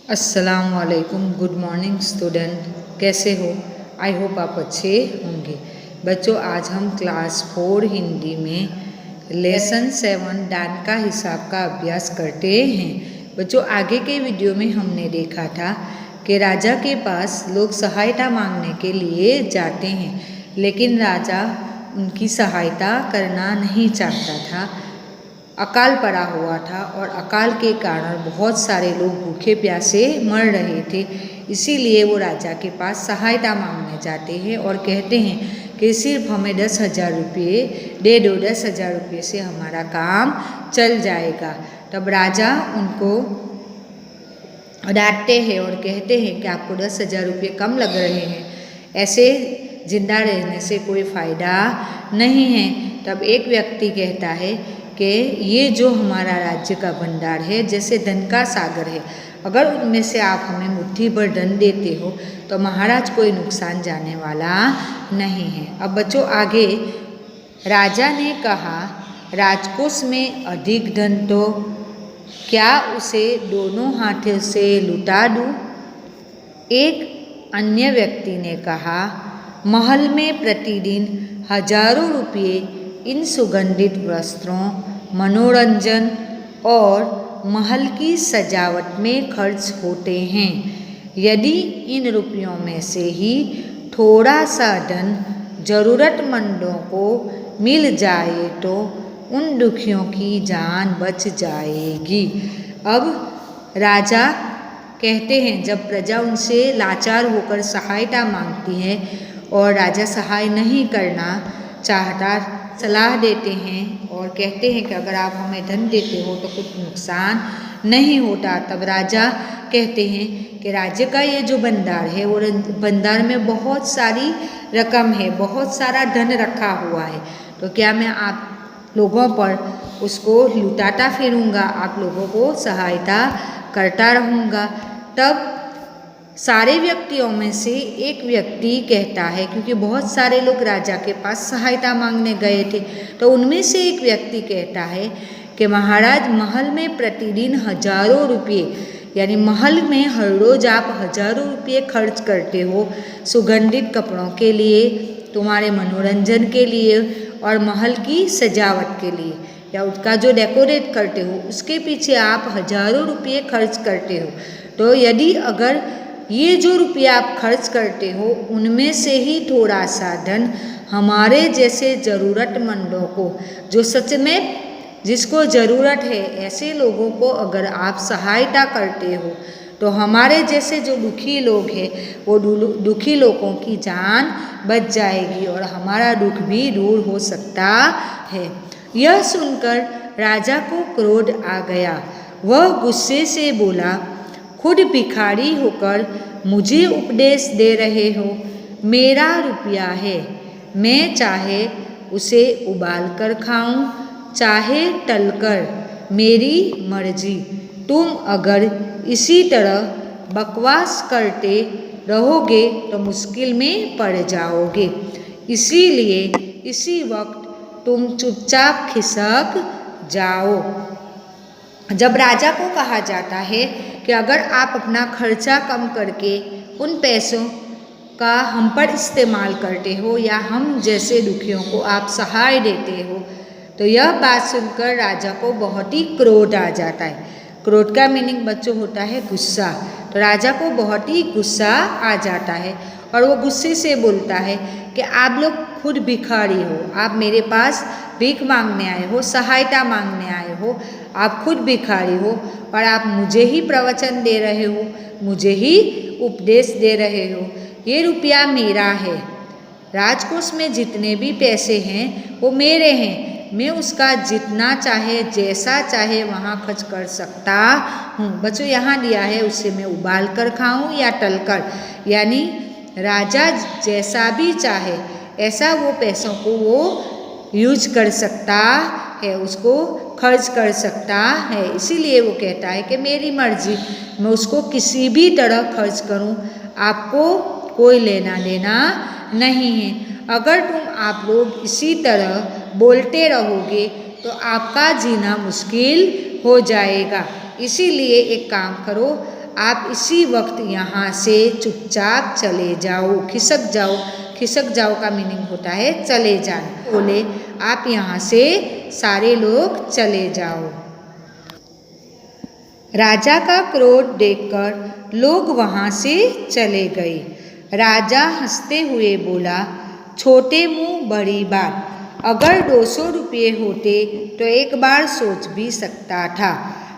अस्सलाम वालेकुम। Good morning student, कैसे हो? आई होप आप अच्छे होंगे। बच्चों, आज हम क्लास 4 हिंदी में लेसन 7 डान का हिसाब का अभ्यास करते हैं। बच्चों, आगे के वीडियो में हमने देखा था कि राजा के पास लोग सहायता मांगने के लिए जाते हैं, लेकिन राजा उनकी सहायता करना नहीं चाहता था। अकाल पड़ा हुआ था और अकाल के कारण बहुत सारे लोग भूखे प्यासे मर रहे थे। इसीलिए वो राजा के पास सहायता मांगने जाते हैं और कहते हैं कि सिर्फ हमें 10,000 रुपये दे दो, 10,000 रुपये से हमारा काम चल जाएगा। तब राजा उनको डांटते हैं और कहते हैं कि आपको 10,000 रुपये कम लग रहे हैं, ऐसे जिंदा रहने से कोई फ़ायदा नहीं है। तब एक व्यक्ति कहता है कि ये जो हमारा राज्य का भंडार है जैसे धन का सागर है, अगर उनमें से आप हमें मुट्ठी भर धन देते हो तो महाराज कोई नुकसान जाने वाला नहीं है। अब बच्चों, आगे राजा ने कहा, राजकोष में अधिक धन तो क्या उसे दोनों हाथों से लुटा दूँ? एक अन्य व्यक्ति ने कहा, महल में प्रतिदिन हजारों रुपये इन सुगंधित वस्त्रों, मनोरंजन और महल की सजावट में खर्च होते हैं। यदि इन रुपयों में से ही थोड़ा सा धन ज़रूरतमंदों को मिल जाए तो उन दुखियों की जान बच जाएगी। अब राजा कहते हैं, जब प्रजा उनसे लाचार होकर सहायता मांगती है और राजा सहाय नहीं करना चाहता, सलाह देते हैं और कहते हैं कि अगर आप हमें धन देते हो तो कुछ नुकसान नहीं होता। तब राजा कहते हैं कि राज्य का ये जो भंडार है वो भंडार में बहुत सारी रकम है, बहुत सारा धन रखा हुआ है, तो क्या मैं आप लोगों पर उसको लुटाता फिरूँगा, आप लोगों को सहायता करता रहूँगा? तब सारे व्यक्तियों में से एक व्यक्ति कहता है, क्योंकि बहुत सारे लोग राजा के पास सहायता मांगने गए थे, तो उनमें से एक व्यक्ति कहता है कि महाराज, महल में प्रतिदिन हजारों रुपये, यानी महल में हर रोज़ आप हजारों रुपये खर्च करते हो सुगंधित कपड़ों के लिए, तुम्हारे मनोरंजन के लिए और महल की सजावट के लिए, या उसका जो डेकोरेट करते हो उसके पीछे आप हजारों रुपये खर्च करते हो। तो यदि अगर ये जो रुपया आप खर्च करते हो उनमें से ही थोड़ा सा धन हमारे जैसे ज़रूरतमंदों को, जो सच में जिसको ज़रूरत है, ऐसे लोगों को अगर आप सहायता करते हो तो हमारे जैसे जो दुखी लोग हैं वो दुखी लोगों की जान बच जाएगी और हमारा दुख भी दूर हो सकता है। यह सुनकर राजा को क्रोध आ गया। वह गुस्से से बोला, खुद भिखारी होकर मुझे उपदेश दे रहे हो? मेरा रुपया है, मैं चाहे उसे उबाल कर खाऊं, चाहे तलकर, मेरी मर्जी। तुम अगर इसी तरह बकवास करते रहोगे तो मुश्किल में पड़ जाओगे, इसीलिए इसी वक्त तुम चुपचाप खिसक जाओ। जब राजा को कहा जाता है कि अगर आप अपना खर्चा कम करके उन पैसों का हम पर इस्तेमाल करते हो या हम जैसे दुखियों को आप सहाय देते हो, तो यह बात सुनकर राजा को बहुत ही क्रोध आ जाता है। क्रोध का मीनिंग बच्चों होता है गुस्सा। तो राजा को बहुत ही गुस्सा आ जाता है और वो गुस्से से बोलता है कि आप लोग खुद भिखारी हो, आप मेरे पास भीख मांगने आए हो, सहायता मांगने आए हो, आप खुद भिखारी हो और आप मुझे ही प्रवचन दे रहे हो, मुझे ही उपदेश दे रहे हो। ये रुपया मेरा है, राजकोष में जितने भी पैसे हैं वो मेरे हैं, मैं उसका जितना चाहे जैसा चाहे वहाँ खर्च कर सकता हूँ। बच्चों, यहाँ दिया है उसे मैं उबाल कर खाऊँ या तल कर, यानी राजा जैसा भी चाहे ऐसा वो पैसों को वो यूज कर सकता है, उसको खर्च कर सकता है। इसीलिए वो कहता है कि मेरी मर्जी, मैं उसको किसी भी तरह खर्च करूं, आपको कोई लेना देना नहीं है। अगर आप लोग इसी तरह बोलते रहोगे तो आपका जीना मुश्किल हो जाएगा। इसीलिए एक काम करो, आप इसी वक्त यहाँ से चुपचाप चले जाओ। खिसक जाओ का मीनिंग होता है चले जाना। बोले आप यहाँ से सारे लोग चले जाओ। राजा का क्रोध देखकर लोग वहाँ से चले गए। राजा हंसते हुए बोला, छोटे मुंह बड़ी बात, अगर 200 रुपये होते तो एक बार सोच भी सकता था।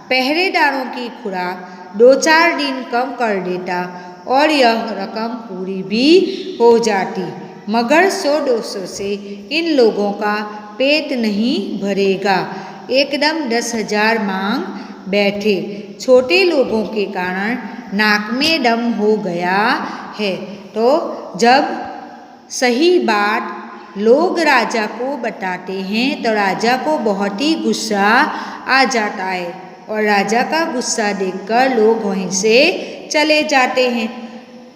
पहरेदारों की खुराक 2-4 दिन कम कर देता और यह रकम पूरी भी हो जाती, मगर 100-200 से इन लोगों का पेट नहीं भरेगा। एकदम 10,000 मांग बैठे। छोटे लोगों के कारण नाक में दम हो गया है। तो जब सही बात लोग राजा को बताते हैं तो राजा को बहुत ही गुस्सा आ जाता है और राजा का गुस्सा देखकर लोग वहीं से चले जाते हैं।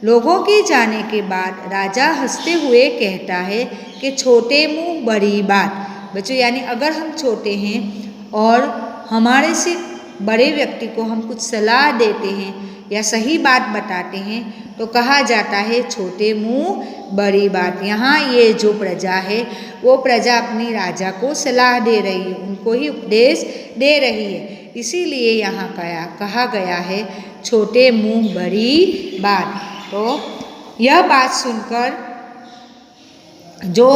लोगों के जाने के बाद राजा हंसते हुए कहता है कि छोटे मुंह बड़ी बात। बच्चों यानी अगर हम छोटे हैं और हमारे से बड़े व्यक्ति को हम कुछ सलाह देते हैं या सही बात बताते हैं तो कहा जाता है छोटे मुंह बड़ी बात। यहाँ ये जो प्रजा है वो प्रजा अपनी राजा को सलाह दे रही है, उनको ही उपदेश दे रही है, इसीलिए यहाँ कहा गया है छोटे मुंह बड़ी बात। तो यह बात सुनकर जो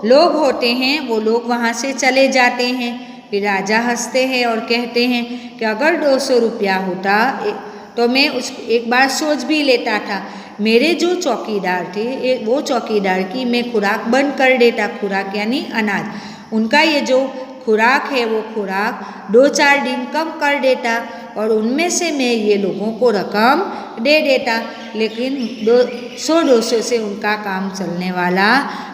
लोग होते हैं वो लोग वहाँ से चले जाते हैं। फिर राजा हंसते हैं और कहते हैं कि अगर 200 रुपया होता तो मैं उसको एक बार सोच भी लेता था। मेरे जो चौकीदार थे वो चौकीदार की मैं खुराक बंद कर देता। खुराक यानी अनाज, उनका ये जो खुराक है वो खुराक 2-4 दिन कम कर देता और उनमें से मैं ये लोगों को रकम दे देता। लेकिन 100-200 से उनका काम चलने वाला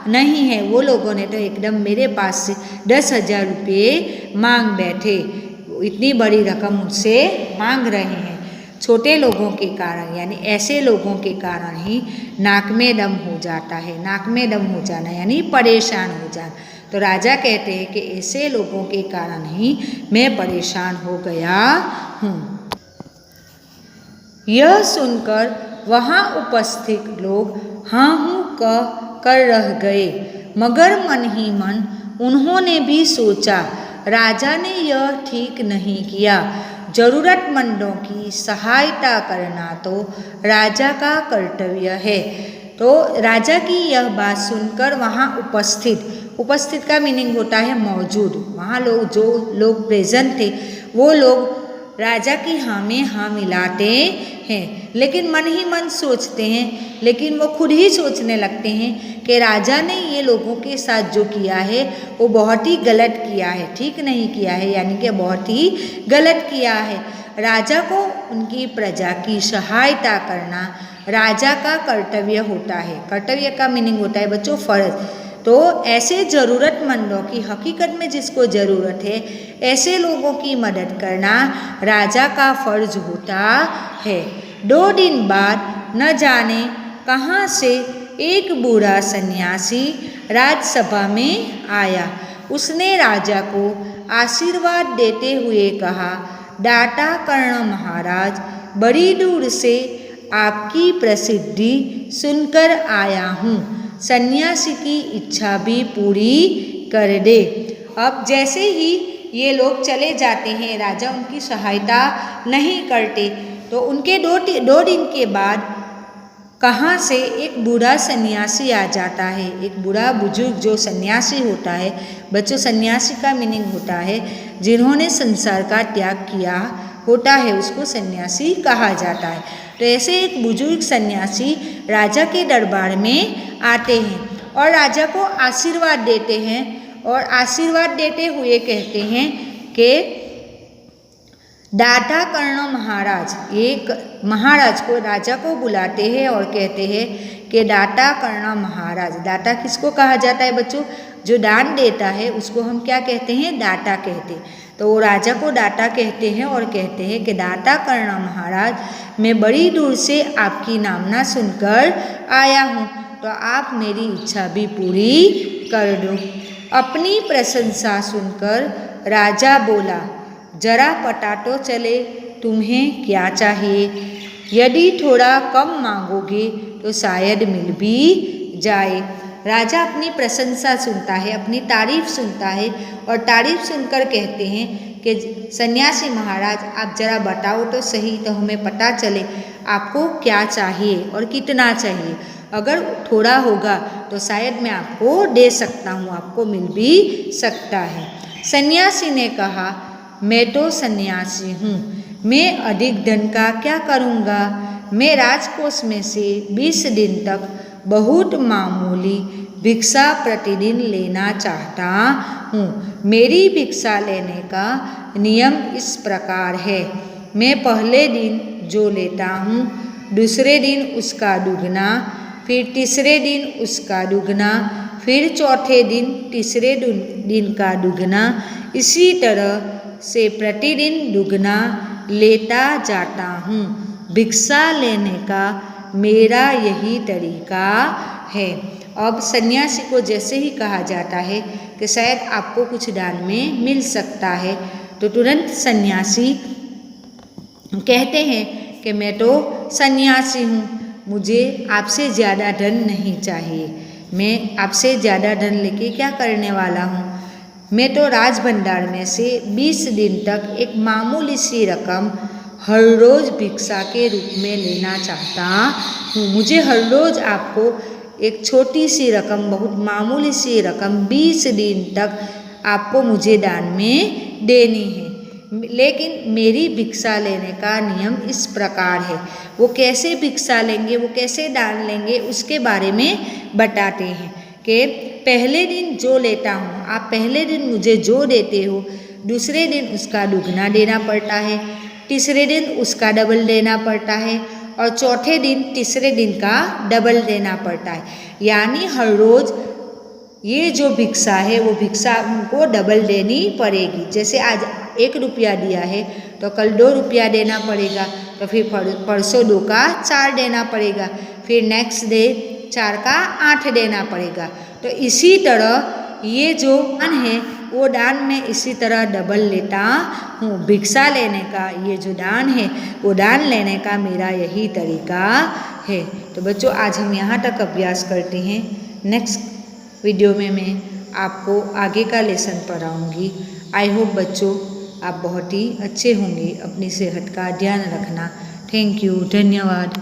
नहीं है। वो लोगों ने तो एकदम मेरे पास से 10,000 रुपये मांग बैठे। इतनी बड़ी रकम मुझसे मांग रहे हैं। छोटे लोगों के कारण यानी ऐसे लोगों के कारण ही नाक में दम हो जाता है। नाक में दम हो जाना यानी परेशान हो जाना। तो राजा कहते हैं कि ऐसे लोगों के कारण ही मैं परेशान हो गया हूँ। यह सुनकर वहाँ उपस्थित लोग हाँ हूँ कर रह गए, मगर मन ही मन उन्होंने भी सोचा राजा ने यह ठीक नहीं किया। जरूरतमंदों की सहायता करना तो राजा का कर्तव्य है। तो राजा की यह बात सुनकर वहाँ उपस्थित का मीनिंग होता है मौजूद। वहाँ जो लोग प्रेजेंट थे वो लोग राजा की हाँ में हाँ मिलाते हैं, लेकिन मन ही मन सोचते हैं, लेकिन वो खुद ही सोचने लगते हैं कि राजा ने ये लोगों के साथ जो किया है वो बहुत ही गलत किया है, ठीक नहीं किया है, यानी कि बहुत ही गलत किया है। राजा को उनकी प्रजा की सहायता करना राजा का कर्तव्य होता है। कर्तव्य का मीनिंग होता है बच्चों फर्ज। तो ऐसे ज़रूरतमंदों की हकीकत में जिसको ज़रूरत है ऐसे लोगों की मदद करना राजा का फर्ज होता है। 2 दिन बाद न जाने कहाँ से एक बूढ़ा सन्यासी राजसभा में आया। उसने राजा को आशीर्वाद देते हुए कहा, दाता कर्ण महाराज, बड़ी दूर से आपकी प्रसिद्धि सुनकर आया हूँ। सन्यासी की इच्छा भी पूरी कर दे। अब जैसे ही ये लोग चले जाते हैं, राजा उनकी सहायता नहीं करते, तो उनके 2 दिन के बाद कहाँ से एक बूढ़ा सन्यासी आ जाता है। एक बूढ़ा बुजुर्ग जो सन्यासी होता है, बच्चों सन्यासी का मीनिंग होता है जिन्होंने संसार का त्याग किया होता है, उसको सन्यासी कहा जाता है। तो ऐसे एक बुजुर्ग सन्यासी राजा के दरबार में आते हैं और राजा को आशीर्वाद देते हैं और आशीर्वाद देते हुए कहते हैं कि दाता कर्ण महाराज, एक महाराज को राजा को बुलाते हैं और कहते हैं कि दाता कर्ण महाराज। दाता किसको कहा जाता है बच्चों? जो दान देता है उसको हम क्या कहते हैं? दाता कहते हैं। तो वो राजा को दाता कहते हैं और कहते हैं कि दाता कर्ण महाराज, मैं बड़ी दूर से आपकी नामना सुनकर आया हूँ, तो आप मेरी इच्छा भी पूरी कर दो। अपनी प्रशंसा सुनकर राजा बोला, जरा पता तो चले तुम्हें क्या चाहिए। यदि थोड़ा कम मांगोगे तो शायद मिल भी जाए। राजा अपनी प्रशंसा सुनता है, अपनी तारीफ सुनता है और तारीफ सुनकर कहते हैं कि सन्यासी महाराज आप जरा बताओ तो सही, तो हमें पता चले आपको क्या चाहिए और कितना चाहिए। अगर थोड़ा होगा तो शायद मैं आपको दे सकता हूँ, आपको मिल भी सकता है। सन्यासी ने कहा, मैं तो सन्यासी हूँ, मैं अधिक धन का क्या करूँगा। मैं राजकोष में से 20 दिन तक बहुत मामूली भिक्षा प्रतिदिन लेना चाहता हूँ। मेरी भिक्षा लेने का नियम इस प्रकार है, मैं पहले दिन जो लेता हूँ दूसरे दिन उसका दुगना, फिर तीसरे दिन उसका दुगना, फिर चौथे दिन तीसरे दिन का दुगना, इसी तरह से प्रतिदिन दुगना लेता जाता हूँ। भिक्षा लेने का मेरा यही तरीका है। अब सन्यासी को जैसे ही कहा जाता है कि शायद आपको कुछ दान में मिल सकता है, तो तुरंत सन्यासी कहते हैं कि मैं तो सन्यासी हूँ, मुझे आपसे ज़्यादा धन नहीं चाहिए, मैं आपसे ज़्यादा धन लेके क्या करने वाला हूँ। मैं तो राज भंडार में से 20 दिन तक एक मामूली सी रकम हर रोज़ भिक्षा के रूप में लेना चाहता हूँ। मुझे हर रोज़ आपको एक छोटी सी रकम, बहुत मामूली सी रकम 20 दिन तक आपको मुझे दान में देनी है। लेकिन मेरी भिक्षा लेने का नियम इस प्रकार है। वो कैसे भिक्षा लेंगे, वो कैसे दान लेंगे, उसके बारे में बताते हैं कि पहले दिन जो लेता हूँ, आप पहले दिन मुझे जो देते हो दूसरे दिन उसका दुगना देना पड़ता है, तीसरे दिन उसका डबल देना पड़ता है और चौथे दिन तीसरे दिन का डबल देना पड़ता है। यानी हर रोज़ ये जो भिक्षा है वो भिक्षा उनको डबल देनी पड़ेगी। जैसे आज 1 रुपया दिया है तो कल 2 रुपया देना पड़ेगा, तो फिर परसों 2 का 4 देना पड़ेगा, फिर नेक्स्ट डे 4 का 8 देना पड़ेगा। तो इसी तरह ये जो दान है वो दान में इसी तरह डबल लेता हूँ। भिक्षा लेने का ये जो दान है वो दान लेने का मेरा यही तरीका है। तो बच्चों आज हम यहाँ तक अभ्यास करते हैं। नेक्स्ट वीडियो में मैं आपको आगे का लेसन पढ़ाऊँगी। आई होप बच्चों आप बहुत ही अच्छे होंगे। अपनी सेहत का ध्यान रखना। थैंक यू, धन्यवाद।